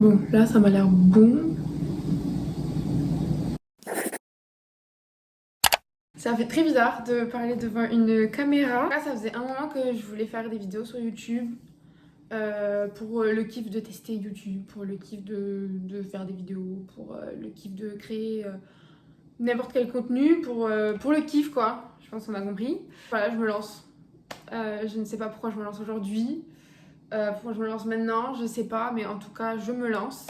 Bon, là, ça m'a l'air bon. Ça fait très bizarre de parler devant une caméra. Là, ça faisait un moment que je voulais faire des vidéos sur YouTube pour le kiff de tester YouTube, pour le kiff de faire des vidéos, pour le kiff de créer n'importe quel contenu, pour le kiff quoi. Je pense qu'on a compris. Voilà, je me lance. Je ne sais pas pourquoi je me lance aujourd'hui. Pourquoi je me lance maintenant, je sais pas, mais en tout cas, je me lance.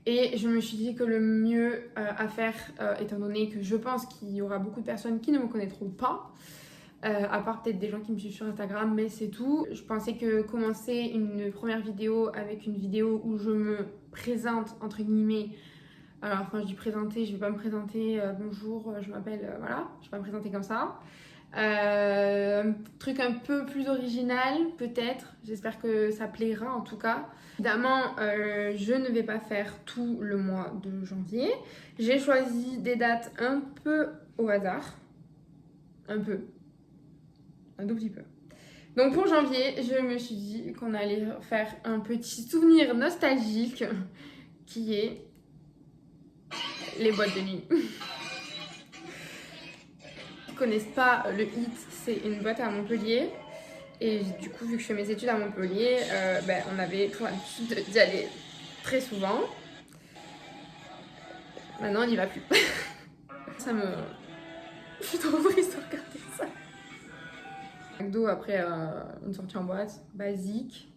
Et je me suis dit que le mieux à faire, étant donné que je pense qu'il y aura beaucoup de personnes qui ne me connaîtront pas, à part peut-être des gens qui me suivent sur Instagram, mais c'est tout. Je pensais que commencer une première vidéo avec une vidéo où je me présente, entre guillemets, alors quand je dis présenter, je vais pas me présenter bonjour, je m'appelle, voilà, je vais pas me présenter comme ça. Un truc un peu plus original, peut-être. J'espère que ça plaira en tout cas. Évidemment, je ne vais pas faire tout le mois de janvier. J'ai choisi des dates un peu au hasard. Un peu. Un tout petit peu. Donc pour janvier, je me suis dit qu'on allait faire un petit souvenir nostalgique qui est les boîtes de nuit. Qui ne connaissent pas le HIT, c'est une boîte à Montpellier. Et du coup, vu que je fais mes études à Montpellier, on avait pour l'habitude d'y aller très souvent. Maintenant, on n'y va plus. Ça me... Je suis trop triste de regarder ça. McDo, après une sortie en boîte, basique.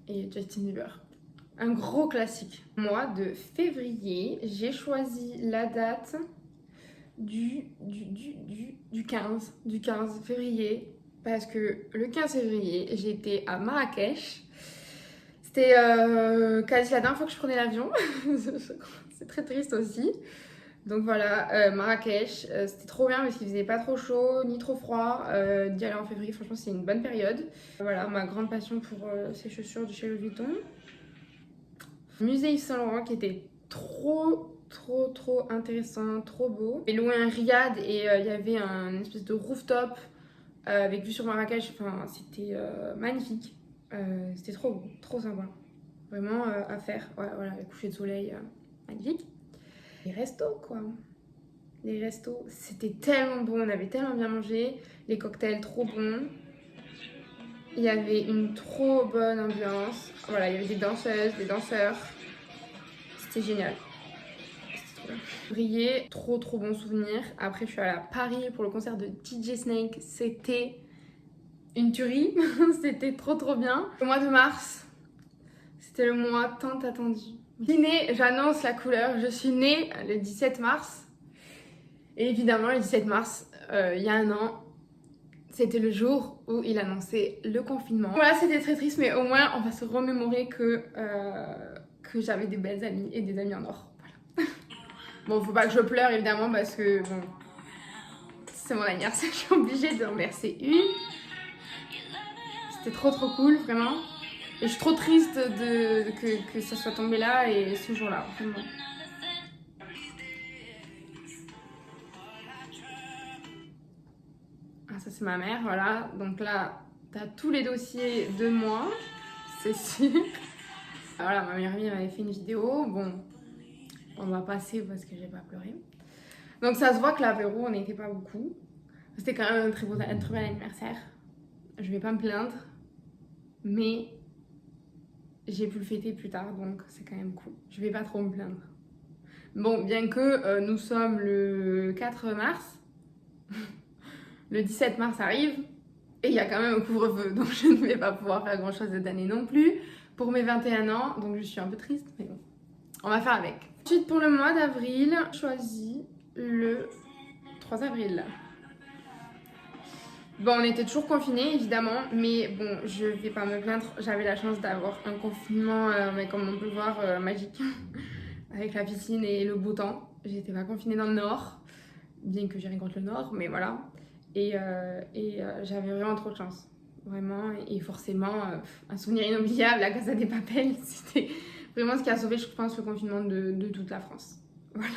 Et Justin Bieber. Un gros classique. Mois de février, j'ai choisi la date du 15 février. Parce que le 15 février, j'étais à Marrakech. C'était quasi la dernière fois que je prenais l'avion. C'est très triste aussi. Donc voilà, Marrakech, c'était trop bien parce qu'il faisait pas trop chaud ni trop froid. D'y aller en février, franchement, c'est une bonne période. Voilà, ma grande passion pour ces chaussures de chez Louis Vuitton. Musée Yves Saint Laurent qui était trop intéressant, trop beau. J'ai loué un riad et il y avait un espèce de rooftop avec vue sur Marrakech. Enfin, c'était magnifique. C'était trop beau, trop sympa. Vraiment à faire. Ouais, voilà, le coucher de soleil, magnifique. Les restos, quoi. Les restos, c'était tellement bon, on avait tellement bien mangé. Les cocktails, trop bons. Il y avait une trop bonne ambiance. Voilà, il y avait des danseuses, des danseurs. C'était génial. C'était trop bien. Février, trop bon souvenir. Après, je suis allée à Paris pour le concert de DJ Snake. C'était une tuerie. C'était trop bien. Le mois de mars, c'était le mois tant attendu. Je suis née, j'annonce la couleur, je suis née le 17 mars. Et évidemment, le 17 mars, il y a un an, c'était le jour où il annonçait le confinement. Voilà, c'était très triste, mais au moins, on va se remémorer que j'avais des belles amies et des amis en or. Voilà. Bon, faut pas que je pleure, évidemment, parce que, bon, c'est mon anniversaire, je suis obligée de remercier une. C'était trop cool, vraiment. Et je suis trop triste que ça soit tombé là et ce jour-là, vraiment. Ah, ça, c'est ma mère, voilà. Donc là, t'as tous les dossiers de moi, c'est sûr. Voilà, ma meilleure amie m'avait fait une vidéo. Bon, on va passer parce que j'ai pas pleuré. Donc ça se voit que l'apéro, on n'était pas beaucoup. C'était quand même un très bel anniversaire. Je vais pas me plaindre, mais j'ai pu le fêter plus tard, donc c'est quand même cool. Je vais pas trop me plaindre. Bon, bien que nous sommes le 4 mars, le 17 mars arrive, et il y a quand même un couvre-feu, donc je ne vais pas pouvoir faire grand-chose cette année non plus. Pour mes 21 ans, donc je suis un peu triste, mais bon, on va faire avec. Ensuite, pour le mois d'avril, j'ai choisi le 3 avril. Bon, on était toujours confinés, évidemment, mais bon, je vais pas me plaindre. J'avais la chance d'avoir un confinement, mais comme on peut le voir, magique, avec la piscine et le beau temps. J'étais pas confinée dans le Nord, bien que j'ai rien contre le Nord, mais voilà. Et j'avais vraiment trop de chance, vraiment. Et forcément, un souvenir inoubliable, la Casa des Papel, c'était vraiment ce qui a sauvé, je pense, le confinement de toute la France. Voilà.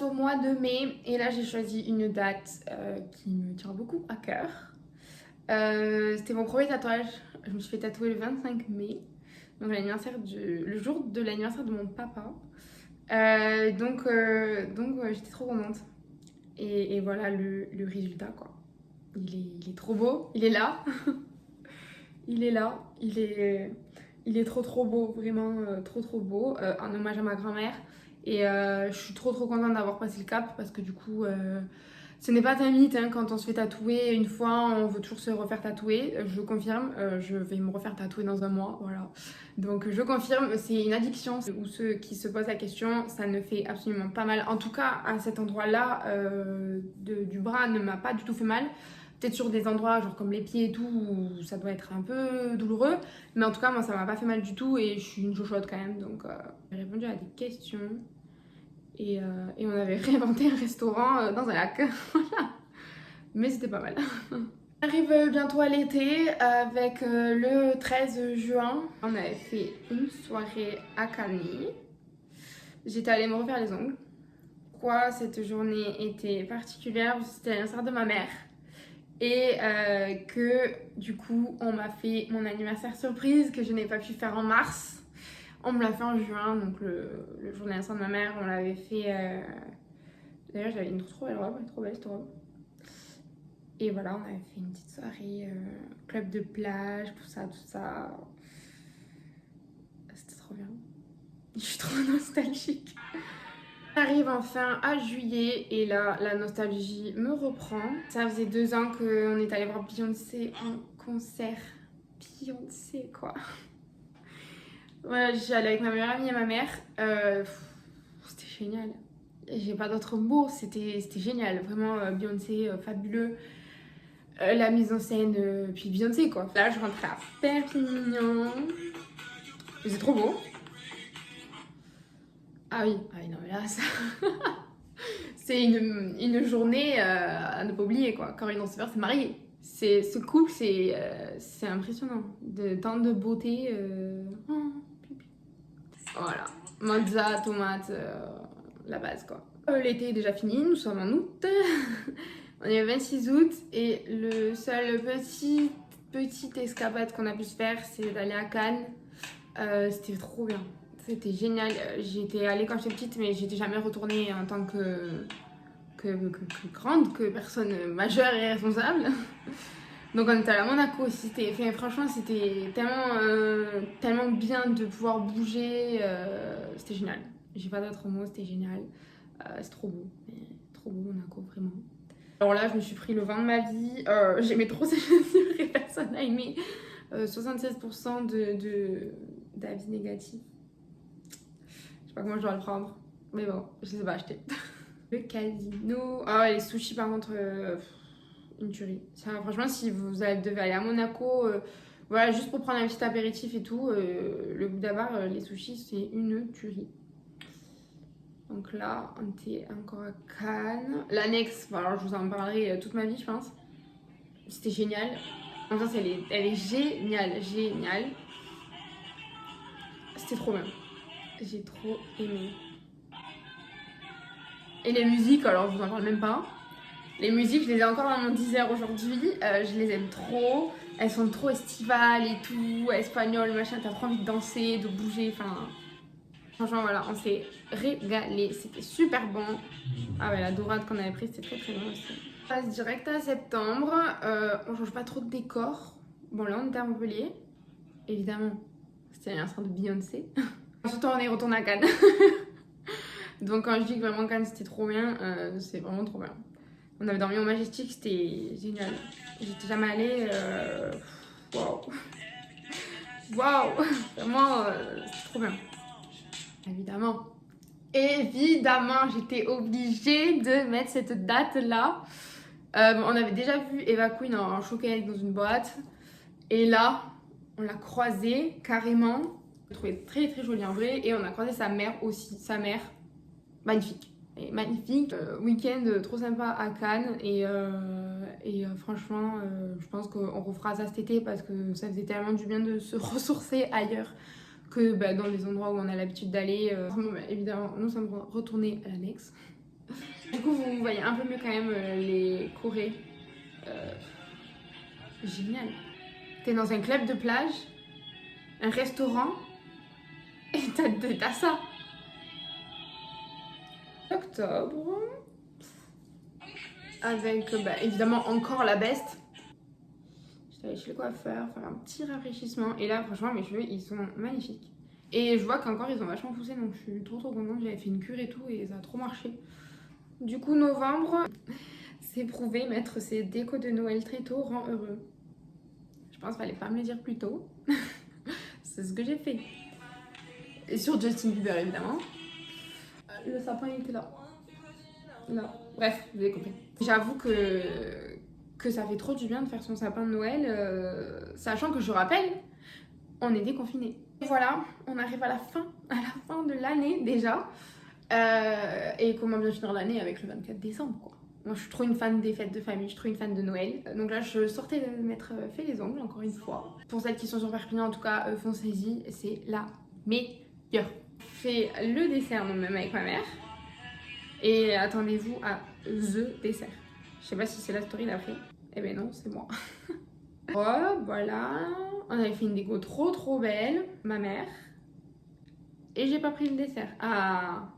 Au mois de mai, et là j'ai choisi une date qui me tient beaucoup à cœur. C'était mon premier tatouage. Je me suis fait tatouer le 25 mai. donc le jour de l'anniversaire de mon papa. Donc ouais, j'étais trop contente. Et voilà le résultat quoi. Il est trop beau, il est là. Il est là, il est trop beau, vraiment trop beau. Un hommage à ma grand-mère. Et je suis trop contente d'avoir passé le cap parce que du coup, ce n'est pas un mythe hein, quand on se fait tatouer une fois, on veut toujours se refaire tatouer. Je confirme, je vais me refaire tatouer dans un mois, voilà. Donc je confirme, c'est une addiction. Ou ceux qui se posent la question, ça ne fait absolument pas mal. En tout cas, à cet endroit-là du bras ne m'a pas du tout fait mal. Peut-être sur des endroits genre comme les pieds et tout où ça doit être un peu douloureux, mais en tout cas moi ça m'a pas fait mal du tout et je suis une chochotte quand même, donc j'ai répondu à des questions et on avait réinventé un restaurant dans un lac. Voilà, mais c'était pas mal. On arrive bientôt à l'été avec le 13 juin. On avait fait une soirée à Cagny. J'étais allée me refaire les ongles. Pourquoi cette journée était particulière? C'était l'anniversaire de ma mère. Et que du coup on m'a fait mon anniversaire surprise que je n'ai pas pu faire en mars. On me l'a fait en juin, donc le jour de l'anniversaire de ma mère, on l'avait fait. D'ailleurs j'avais une trop belle robe, trop belle cette robe. Et voilà, on avait fait une petite soirée, club de plage, tout ça. C'était trop bien. Je suis trop nostalgique. On arrive enfin à juillet et là la nostalgie me reprend. Ça faisait 2 ans qu'on est allé voir Beyoncé en concert. Beyoncé quoi. Voilà, j'y allais avec ma meilleure amie et ma mère. C'était génial. J'ai pas d'autres mots, c'était génial. Vraiment Beyoncé fabuleux. La mise en scène, puis Beyoncé quoi. Là je rentrais à Perpignan. C'est trop beau. Ah oui, non mais là ça... c'est une journée à ne pas oublier quoi. Quand une danseur s'est mariée. Ce couple c'est impressionnant. Tant de beauté. Voilà. Mozza, tomate, la base quoi. L'été est déjà fini, nous sommes en août. On est le 26 août et le seul petite escapade qu'on a pu se faire c'est d'aller à Cannes. C'était trop bien. C'était génial. J'étais allée quand j'étais petite, mais j'étais jamais retournée en tant que grande, que personne majeure et responsable. Donc on était allé à Monaco aussi. Franchement, c'était tellement bien de pouvoir bouger. C'était génial. J'ai pas d'autres mots, c'était génial. C'est trop beau. Trop beau Monaco, vraiment. Alors là, je me suis pris le vent de ma vie. J'aimais trop ces chaussures et personne n'a aimé. 76% d'avis négatifs. Je sais pas comment je dois le prendre, mais bon, je les ai pas achetés. Le casino. Ah ouais, les sushis par contre, une tuerie. Franchement, si vous devez aller à Monaco, voilà, juste pour prendre un petit apéritif et tout, le Bouddha Bar, les sushis, c'est une tuerie. Donc là, on était encore à Cannes. L'annexe, alors je vous en parlerai toute ma vie, je pense. C'était génial. L'ambiance, elle est géniale. C'était trop bien. J'ai trop aimé. Et les musiques, alors je vous en parle même pas. Les musiques, je les ai encore dans mon Deezer aujourd'hui. Je les aime trop. Elles sont trop estivales et tout, espagnoles, machin. T'as trop envie de danser, de bouger. Enfin, franchement, voilà, on s'est régalé. C'était super bon. Ah ouais, la dorade qu'on avait prise, c'était très bon aussi. On passe direct à septembre. On change pas trop de décor. Bon, là, on était à Montpellier. Évidemment, c'était l'anniversaire de Beyoncé. Surtout, on est retourné à Cannes. Donc, quand je dis que vraiment Cannes c'était trop bien, c'est vraiment trop bien. On avait dormi au Majestic, c'était génial. J'étais jamais allée. Waouh! Waouh! Vraiment, c'est trop bien. Évidemment, j'étais obligée de mettre cette date-là. On avait déjà vu Eva Queen en showcase dans une boîte. Et là, on l'a croisée carrément. Je l'ai trouvée très très jolie en vrai. Et on a croisé sa mère aussi. Sa mère, magnifique. Et magnifique. Week-end trop sympa à Cannes. Et franchement, je pense qu'on refera ça cet été parce que ça faisait tellement du bien de se ressourcer ailleurs que dans les endroits où on a l'habitude d'aller. Évidemment, nous sommes retournés à l'annexe. Du coup, vous voyez un peu mieux quand même les Corées. Génial. T'es dans un club de plage, un restaurant t'as ça. Octobre. Avec évidemment encore la best. J'étais allée chez le coiffeur faire un petit rafraîchissement. Et là franchement mes cheveux ils sont magnifiques. Et je vois qu'encore ils ont vachement poussé, donc je suis trop contente. J'avais fait une cure et tout et ça a trop marché. Du coup novembre, c'est prouvé, mettre ses décos de Noël très tôt rend heureux. Je pense qu'il fallait pas me le dire plus tôt. C'est ce que j'ai fait. Et sur Justin Bieber évidemment. Le sapin il était là. Là. Bref, vous avez compris. J'avoue que ça fait trop du bien de faire son sapin de Noël, sachant que je rappelle, on est déconfinés. Voilà, on arrive à la fin de l'année déjà. Et comment bien finir l'année avec le 24 décembre quoi. Moi je suis trop une fan des fêtes de famille, je suis trop une fan de Noël. Donc là je sortais de m'être fait les ongles encore une fois. Pour celles qui sont sur Perpignan en tout cas, foncez-y, c'est la meilleure. Je fais le dessert moi-même avec ma mère. Et attendez-vous à the dessert. Je sais pas si c'est la story d'après. Eh ben non, c'est moi. Oh, voilà. On avait fait une déco trop belle. Ma mère. Et j'ai pas pris le dessert. Ah.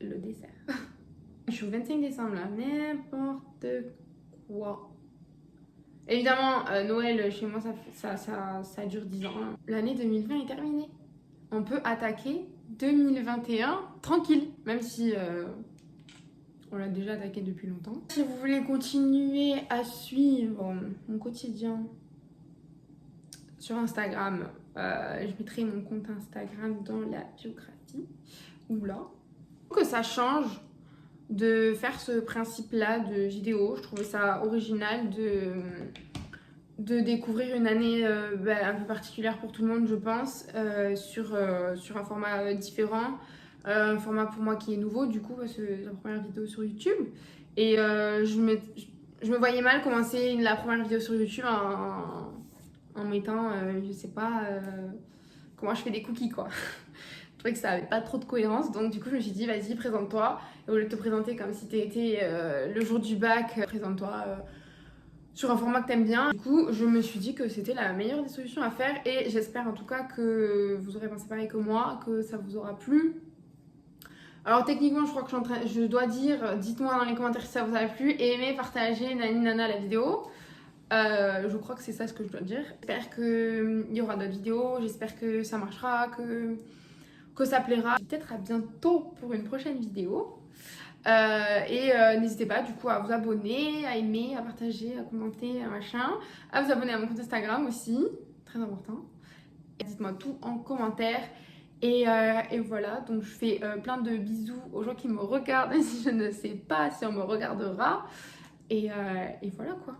Le dessert. Je suis au 25 décembre là. N'importe quoi. Évidemment, Noël chez moi ça dure 10 ans. L'année 2020 est terminée. On peut attaquer 2021 tranquille. Même si on l'a déjà attaqué depuis longtemps. Si vous voulez continuer à suivre mon quotidien sur Instagram, je mettrai mon compte Instagram dans la biographie ou là. Que ça change de faire ce principe-là de vidéo. Je trouvais ça original de découvrir une année un peu particulière pour tout le monde, je pense, sur un format différent. Un format pour moi qui est nouveau, du coup, c'est la première vidéo sur YouTube. Et je me voyais mal commencer la première vidéo sur YouTube en mettant, je sais pas, comment je fais des cookies, quoi. Je trouvais que ça avait pas trop de cohérence, donc du coup, je me suis dit, vas-y, présente-toi. Et au lieu de te présenter comme si t'étais le jour du bac, présente-toi sur un format que t'aimes bien. Du coup, je me suis dit que c'était la meilleure des solutions à faire. Et j'espère en tout cas que vous aurez pensé pareil que moi, que ça vous aura plu. Alors techniquement je crois que je dois dire, dites-moi dans les commentaires si ça vous a plu, et aimez, partagez, nani nana la vidéo. Je crois que c'est ça ce que je dois dire. J'espère qu'il y aura d'autres vidéos, j'espère que ça marchera, que ça plaira. Peut-être à bientôt pour une prochaine vidéo. N'hésitez pas du coup à vous abonner, à aimer, à partager, à commenter, à machin. À vous abonner à mon compte Instagram aussi, très important. Dites-moi tout en commentaire. Et voilà, donc je fais plein de bisous aux gens qui me regardent, même si je ne sais pas si on me regardera. Et voilà quoi.